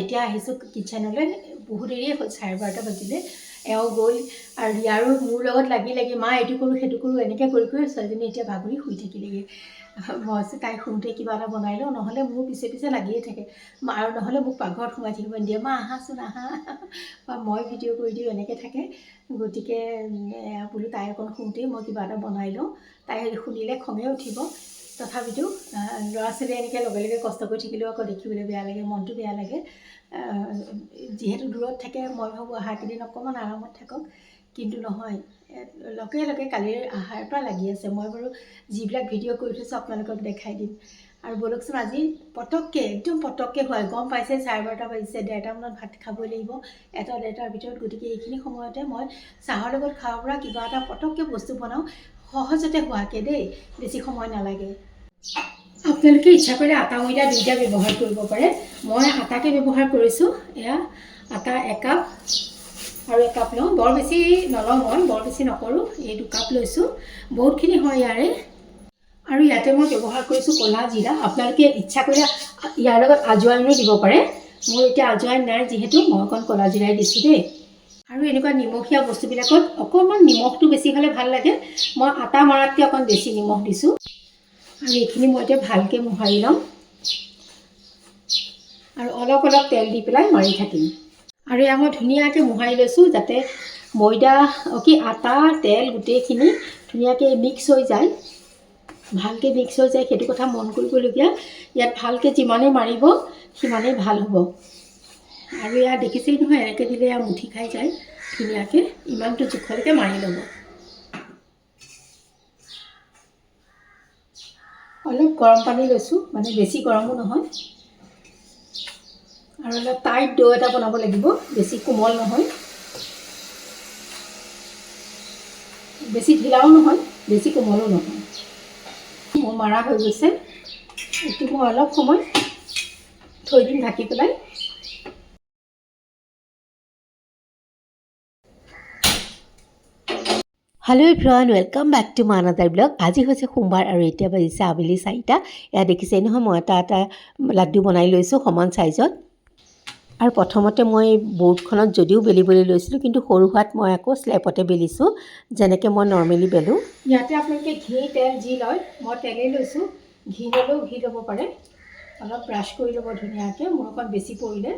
এতিয়া আহিছোঁ কিচেনলৈ। বহুত দেৰিয়ে হ'ল, 12:30 বাজিলে। এওঁ গ'ল আৰু ইয়াৰো মোৰ লগত লাগি লাগি মা এইটো কৰোঁ সেইটো কৰোঁ এনেকৈ কৰি কৰি ছোৱালীজনী এতিয়া ভাগৰি শুই থাকিলেগৈ। মই তাই শুওঁতে কিবা এটা বনাই লওঁ, নহ'লে মোৰ পিছে পিছে লাগিয়ে থাকে। আৰু নহ'লে মোক পাকঘৰত সোমাই থাকিব নিদিয়ে, মা আহাচোন আহা, বা মই ভিডিঅ' কৰি দিওঁ, এনেকৈ থাকে। গতিকে বোলো তাই অকণ শুওঁতেই মই কিবা এটা বনাই লওঁ। তাই শুনিলে খঙে উঠিব। তথাপিতো ল'ৰা ছোৱালীয়ে এনেকৈ লগে লগে কষ্ট কৰি থাকিলেও আকৌ দেখিবলৈ বেয়া লাগে, মনটো বেয়া লাগে। যিহেতু দূৰত থাকে, মই ভাবোঁ আহাকেইদিন অকণমান আৰামত থাকক, কিন্তু নহয়, লগে লগে কালিৰ আহাৰ পৰা লাগি আছে। মই বাৰু যিবিলাক ভিডিঅ' কৰি থৈছোঁ আপোনালোকক দেখাই দিম। আৰু বলকচোন আজি পটককৈ, একদম পটককৈ হয়, গম পাইছে 12:30 বাজিছে, 1:30 ভাত খাবই লাগিব, 1-1:30 ভিতৰত। গতিকে এইখিনি সময়তে মই চাহৰ লগত খাব পৰা কিবা এটা পটককৈ বস্তু বনাওঁ, সহজতে হোৱাকৈ দেই, বেছি সময় নালাগে। আপোনালোকে ইচ্ছা কৰিলে আটা ময়দা দুইটা ব্যৱহাৰ কৰিব পাৰে। মই আটাকে ব্যৱহাৰ কৰিছোঁ। এয়া আটা 1 কাপ আৰু 1 কাপ লওঁ, বৰ বেছি নলওঁ, মই বৰ বেছি নকৰোঁ, এই 2 কাপ লৈছোঁ, বহুতখিনি হয় ইয়াৰে। আৰু ইয়াতে মই ব্যৱহাৰ কৰিছোঁ ক'লা জিৰা। আপোনালোকে ইচ্ছা কৰিলে ইয়াৰ লগত আজৱাইনো দিব পাৰে। মোৰ এতিয়া আজৱাইন নাই যিহেতু, মই অকণ ক'লা জিৰাই দিছোঁ দেই। আৰু এনেকুৱা নিমখীয়া বস্তুবিলাকত অকণমান নিমখটো বেছি হ'লে ভাল লাগে। মই আটা মৰাতকৈ অকণ বেছি নিমখ দিছোঁ। আৰু এইখিনি মই এতিয়া ভালকৈ মোহাৰি ল'ম আৰু অলপ অলপ তেল দি পেলাই মাৰি থাকিম। আৰু এয়া মই ধুনীয়াকৈ মোহাৰি লৈছোঁ, যাতে ময়দা আটা তেল গোটেইখিনি ধুনীয়াকৈ মিক্স হৈ যায়, ভালকৈ মিক্স হৈ যায়। সেইটো কথা মন কৰিবলগীয়া। ইয়াত ভালকৈ যিমানেই মাৰিব সিমানেই ভাল হ'ব। আৰু এয়া দেখিছেই নহয়, এনেকৈ দিলে এয়া মুঠি খাই যায় ধুনীয়াকৈ। ইমানটো জোখলৈকে মাৰি ল'ব। অলপ গৰম পানী লৈছোঁ, মানে বেছি গৰমো নহয়। আৰু অলপ টাইট ডো এটা বনাব লাগিব, বেছি কোমল নহয়, বেছি ঢিলাও নহয়, বেছি কোমলো নহয়। মোৰ মাৰা হৈ গৈছে। এইটো মই অলপ সময় থৈ দিম ঢাকি পেলাই। Hello' everyone, welcome back to my another blog. আজি হৈছে সোমবাৰ আৰু এতিয়া বাজিছে আবেলি 4টা। এয়া দেখিছে নহয়, মই এটা লাড্ডু বনাই লৈছোঁ সমান চাইজত। আৰু প্ৰথমতে মই বৰ্ডখনত যদিও বেলিবলৈ লৈছিলোঁ, কিন্তু সৰু হোৱাত মই আকৌ স্লেপতে বেলিছোঁ, যেনেকৈ মই নৰ্মেলি বেলোঁ। ইয়াতে আপোনালোকে ঘি তেল যি লয়, মই তেলেই লৈছোঁ। ঘি ল'লেও ঘি ল'ব পাৰে। অলপ ব্ৰাছ কৰি ল'ব ধুনীয়াকৈ, মোৰ অকণ বেছি পৰিলে,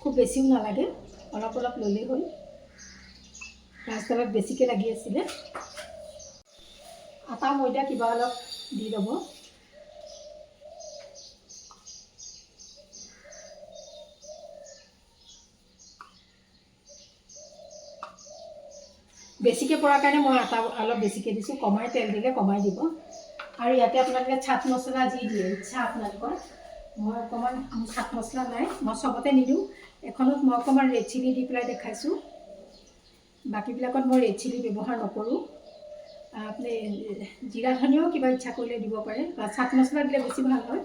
খুব বেছিও নালাগে, অলপ অলপ ল'লেই হ'ল। ৰাস্তালত বেছিকৈ লাগি আছিলে। আটা ময়দা কিবা অলপ দি ল'ব। বেছিকৈ পৰাৰ কাৰণে মই আটা অলপ বেছিকৈ দিছোঁ, কমাই তেল দিলে কমাই দিব। আৰু ইয়াতে আপোনালোকে চাট মছলা যি দিয়ে ইচ্ছা আপোনালোকৰ। মই অকণমান চাট মছলা নাই, মই চবতে নিদিওঁ। এখনত মই অকণমান ৰেড চিলি দি পেলাই দেখাইছোঁ, বাকীবিলাকত মই ৰেড চিলি ব্যৱহাৰ নকৰোঁ। আপুনি জিৰা ধনিয়াও কিবা ইচ্ছা কৰিলে দিব পাৰে, বা চাট মছলা দিলে বেছি ভাল হয়।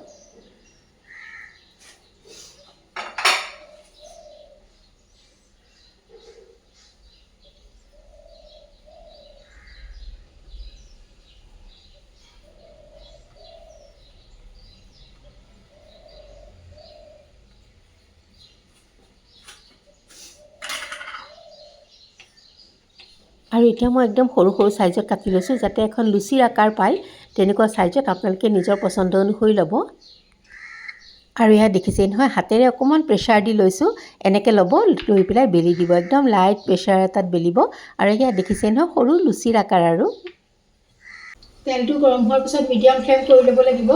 আৰু এতিয়া মই একদম সৰু সৰু চাইজত কাটি লৈছোঁ, যাতে এখন লুচিৰ আকাৰ পায় তেনেকুৱা চাইজত আপোনালোকে নিজৰ পচন্দ অনুসৰি ল'ব। আৰু এয়া দেখিছেই নহয়, হাতেৰে অকণমান প্ৰেছাৰ দি লৈছোঁ, এনেকৈ ল'ব, লৈ পেলাই বেলি দিব, একদম লাইট প্ৰেছাৰ এটাত বেলিব। আৰু এয়া দেখিছেই নহয়, সৰু লুচিৰ আকাৰ। আৰু তেলটো গৰম হোৱাৰ পিছত মিডিয়াম ফ্লেম কৰি ল'ব লাগিব।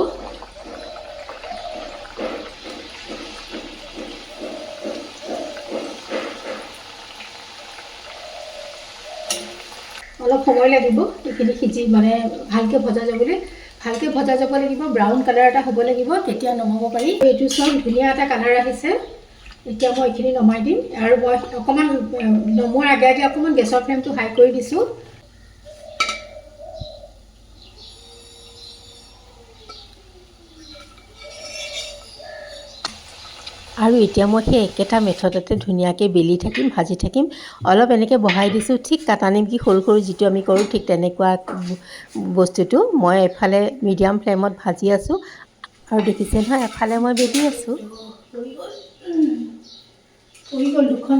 অলপ সময় লাগিব এইখিনি সিজি, মানে ভালকৈ ভজা যাবলৈ, ভালকৈ ভজা যাব লাগিব। ব্ৰাউন কালাৰ এটা হ'ব লাগিব, তেতিয়া নমাব পাৰি। এইটো চব ধুনীয়া এটা কালাৰ আহিছে। এতিয়া মই এইখিনি নমাই দিম। আৰু মই অকণমান নমোৱাৰ আগে আগে অকণমান গেছৰ ফ্লেমটো হাই কৰি দিছোঁ। আৰু এতিয়া মই সেই একেটা মেথডতে ধুনীয়াকৈ বেলি থাকিম, ভাজি থাকিম। অলপ এনেকৈ বহাই দিছোঁ, ঠিক কাটা নিমকি সৰু সৰু যিটো আমি কৰোঁ, ঠিক তেনেকুৱা বস্তুটো মই এফালে মিডিয়াম ফ্লেমত ভাজি আছোঁ, আৰু দেখিছে নহয় এফালে মই বেবি আছোঁ। পৰি গ'ল দুখন।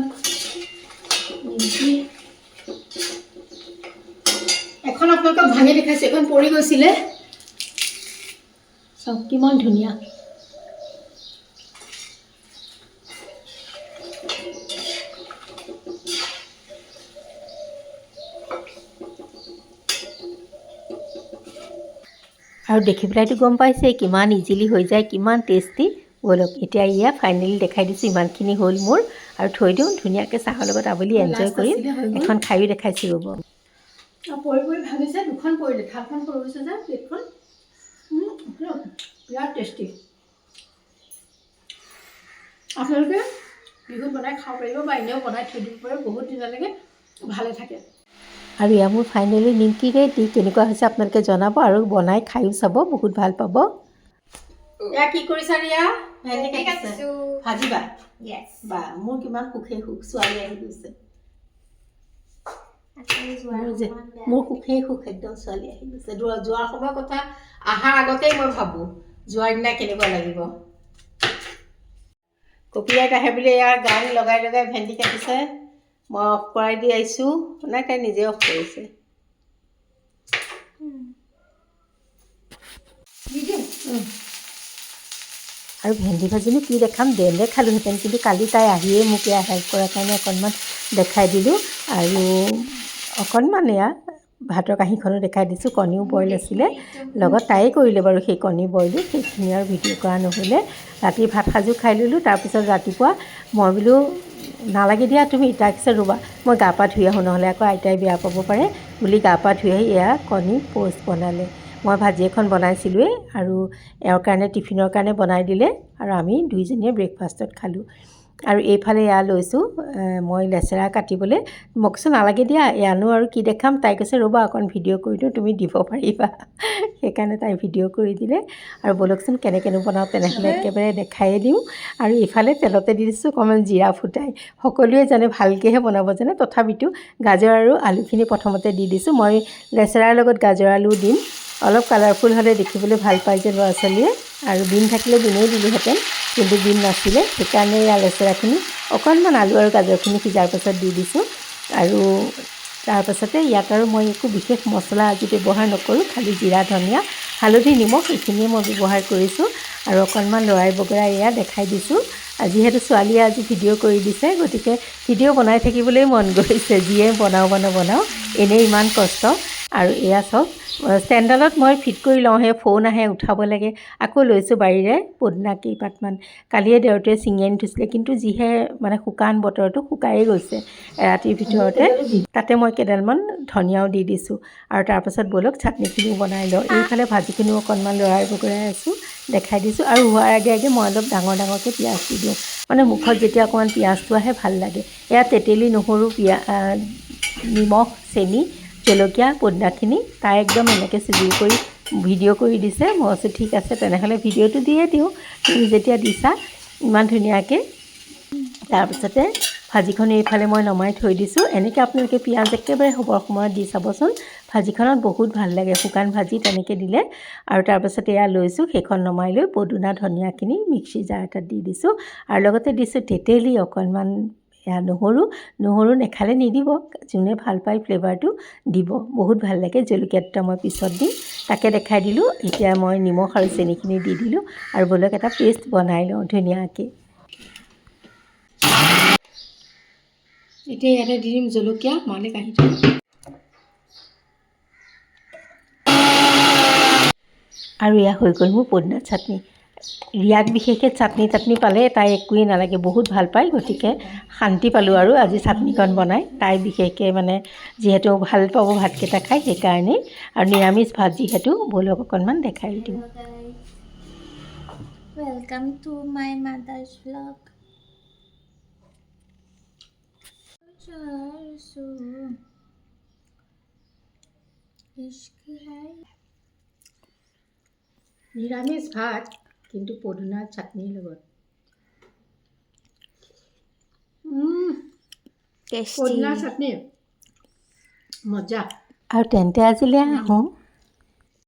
এখন আপোনালোকক ভাঙি দেখাইছে, এখন পৰি গৈছিলে। চাওক কিমান ধুনীয়া। আৰু দেখি পেলাইতো গম পাইছে কিমান ইজিলি হৈ যায়, কিমান টেষ্টি। ব'লক এতিয়া ইয়া ফাইনেলি দেখাই দিছোঁ, ইমানখিনি হ'ল মোৰ। আৰু থৈ দিওঁ ধুনীয়াকৈ চাহৰ লগত আবেলি এনজয় কৰিম। এখন খায়ো দেখাইছোঁ ৰ'ব। পৰি পৰি ভাঙিছে, দুখন পৰিলে, থালখন পৰি গৈছে যে প্লেটখন। বিৰাট টেষ্টি। আপোনালোকে বিহুত বনাই খাব পাৰিব বা এনেও বনাই থৈ দিব পাৰে, বহুত দিনলৈকে ভালে থাকে। আৰু এয়া মোৰ ফাইনেলি নিমকিৰে দি কেনেকুৱা হৈছে আপোনালোকে জনাব, আৰু বনাই খায়ো চাব, বহুত ভাল পাব। এয়া কি কৰিছা ৰিয়া? ভেন্দি কাটিছে। ভাজিবা? বা মোৰ কিমান সুখেই সুখ, ছোৱালী আহি গৈছে। মোৰ সুখেই সুখ একদম, ছোৱালী আহি গৈছে। যোৱাৰ সময়ৰ কথা অহাৰ আগতেই মই ভাবোঁ যোৱাৰ দিনা কেনেকুৱা লাগিব। কপিয়াত আহে বুলি ইয়াৰ গান লগাই লগাই ভেন্দি কাটিছে। মই অফ কৰাই দি আহিছোঁ, নাই তাই নিজে অফ কৰিছে। আৰু ভেন্দি ভাজিনো কি দেখাম, ডেলে খালোঁহেঁতেন, কিন্তু কালি তাই আহিয়ে মোক এয়া হেল্প কৰাৰ কাৰণে অকণমান দেখাই দিলোঁ। আৰু অকণমান এয়া ভাতৰ কাঁহীখনো দেখাই দিছোঁ। কণীও বইল আছিলে লগত, তাইয়ে কৰিলে বাৰু সেই কণী বইলো, সেইখিনি আৰু ভিডিঅ' কৰা নহ'লে। ৰাতি ভাত সাজো খাই ল'লোঁ। তাৰপিছত ৰাতিপুৱা মই বোলো নালাগে দিয়া তুমি, তাৰ পিছত ৰ'বা মই গা পা ধুই আহোঁ, নহ'লে আকৌ আইতাই বেয়া পাব পাৰে বুলি গা পা ধুই আহি এয়া কণী প'ষ্ট বনালে। মই ভাজি এখন বনাইছিলোঁৱেই, আৰু এওঁৰ কাৰণে টিফিনৰ কাৰণে বনাই দিলে, আৰু আমি দুইজনীয়ে ব্ৰেকফাষ্টত খালোঁ। আৰু এইফালে এয়া লৈছোঁ মই লেচেৰা কাটিবলৈ। মই কৈছোঁ নালাগে দিয়া, এয়ানো আৰু কি দেখাম। তাই কৈছে ৰ'বা অকণ ভিডিঅ' কৰি দিওঁ, তুমি দিব পাৰিবা। সেইকাৰণে তাই ভিডিঅ' কৰি দিলে। আৰু ব'লকচোন কেনেকৈনো বনাওঁ তেনেহ'লে একেবাৰে দেখায়ে দিওঁ। আৰু ইফালে তেলতে দি দিছোঁ অকণমান জিৰা ফুটাই। সকলোৱে জানে ভালকৈহে বনাব জানে, তথাপিতো গাজৰ আৰু আলুখিনি প্ৰথমতে দি দিছোঁ। মই লেচেৰাৰ লগত গাজৰ আলু দিম, অলপ কালাৰফুল হ'লে দেখিবলৈ ভাল পায় যে ল'ৰা ছোৱালীয়ে। আৰু বিন থাকিলে বিনেই দিলোঁহেঁতেন, কিন্তু বিন নাছিলে, সেইকাৰণে এয়া লেচেৰাখিনি অকণমান আলু আৰু গাজৰখিনি সিজাৰ পাছত দি দিছোঁ। আৰু তাৰপাছতে ইয়াত আৰু মই একো বিশেষ মছলা আজি ব্যৱহাৰ নকৰোঁ, খালি জিৰা ধনিয়া হালধি নিমখ এইখিনিয়ে মই ব্যৱহাৰ কৰিছোঁ। আৰু অকণমান লৰাই বগৰাই এয়া দেখাই দিছোঁ। যিহেতু ছোৱালীয়ে আজি ভিডিঅ' কৰি দিছে, গতিকে ভিডিঅ' বনাই থাকিবলৈ মন গৈছে। যিয়ে বনাওঁ এনেই ইমান কষ্ট। আৰু এয়া চাওক ষ্টেণ্ডডালত মই ফিট কৰি লওঁ, সেই ফোন আহে উঠাব লাগে। আকৌ লৈছোঁ বাৰীৰে পদিনা কেইপাতমান, কালিয়ে দেউতাই ছিঙি আনি থৈছিলে, কিন্তু যিহে মানে শুকান বতৰটো শুকায়ে গৈছে ৰাতিৰ ভিতৰতে। তাতে মই কেইডালমান ধনিয়াও দি দিছোঁ। আৰু তাৰপাছত ব'লক চাটনিখিনিও বনাই লওঁ। এইফালে ভাজিখিনিও অকণমান লৰাই বগৰাই আছোঁ, দেখাই দিছোঁ। আৰু হোৱাৰ আগে আগে মই অলপ ডাঙৰ ডাঙৰকৈ পিঁয়াজ দি দিওঁ, মানে মুখত যেতিয়া অকণমান পিঁয়াজটো আহে ভাল লাগে। এয়া তেতেলী নহৰু নিমখ চেনি জলকীয়া পদিনাখিনি তাই একদম এনেকৈ চিজিল কৰি ভিডিঅ' কৰি দিছে। মই কৈছোঁ ঠিক আছে তেনেহ'লে ভিডিঅ'টো দিয়ে দিওঁ, তুমি যেতিয়া দিছা ইমান ধুনীয়াকৈ। তাৰপিছতে ভাজিখন এইফালে মই নমাই থৈ দিছোঁ। এনেকৈ আপোনালোকে পিঁয়াজ একেবাৰে হ'বৰ সময়ত দি চাবচোন, ভাজিখনত বহুত ভাল লাগে, শুকান ভাজি তেনেকৈ দিলে। আৰু তাৰপাছতে এয়া লৈছোঁ, সেইখন নমাই লৈ পদুনা ধনিয়াখিনি মিক্সি জাৰ এটাত দি দিছোঁ। আৰু লগতে দিছোঁ তেতেলী অকণমান, এয়া নহৰু নেখালে নিদিব, যোনে ভাল পায় ফ্লেভাৰটো দিব, বহুত ভাল লাগে। জলকীয়া দুটা মই পিছত দিম, তাকে দেখাই দিলোঁ। এতিয়া মই নিমখ আৰু চেনিখিনি দি দিলোঁ। আৰু ব'লক এটা পেষ্ট বনাই লওঁ ধুনীয়াকৈ। এতিয়া ইয়াতে দি দিম জলকীয়া, মালে কাঢ়ি থৈ। আৰু এয়া হৈ গ'ল মোৰ পদিনা চাটনি। ৰিয়াক বিশেষকৈ চাটনি পালে তাই একোৱেই নালাগে, বহুত ভাল পায়, গতিকে শান্তি পালোঁ আৰু আজি চাটনিকণ বনাই। তাই বিশেষকৈ মানে যিহেতু ভাল পাব ভাতকেইটা খাই, সেইকাৰণেই। আৰু নিৰামিষ ভাত যিহেতু, ব'লক অকণমান দেখাই দিওঁ। Welcome to my mother's vlog. নিৰামিষ ভাত, কিন্তু পদিনাৰ চাটনিৰ লগত। পদিনাৰ চাটনি মজা। আৰু তেন্তে আজিলৈ আহোঁ।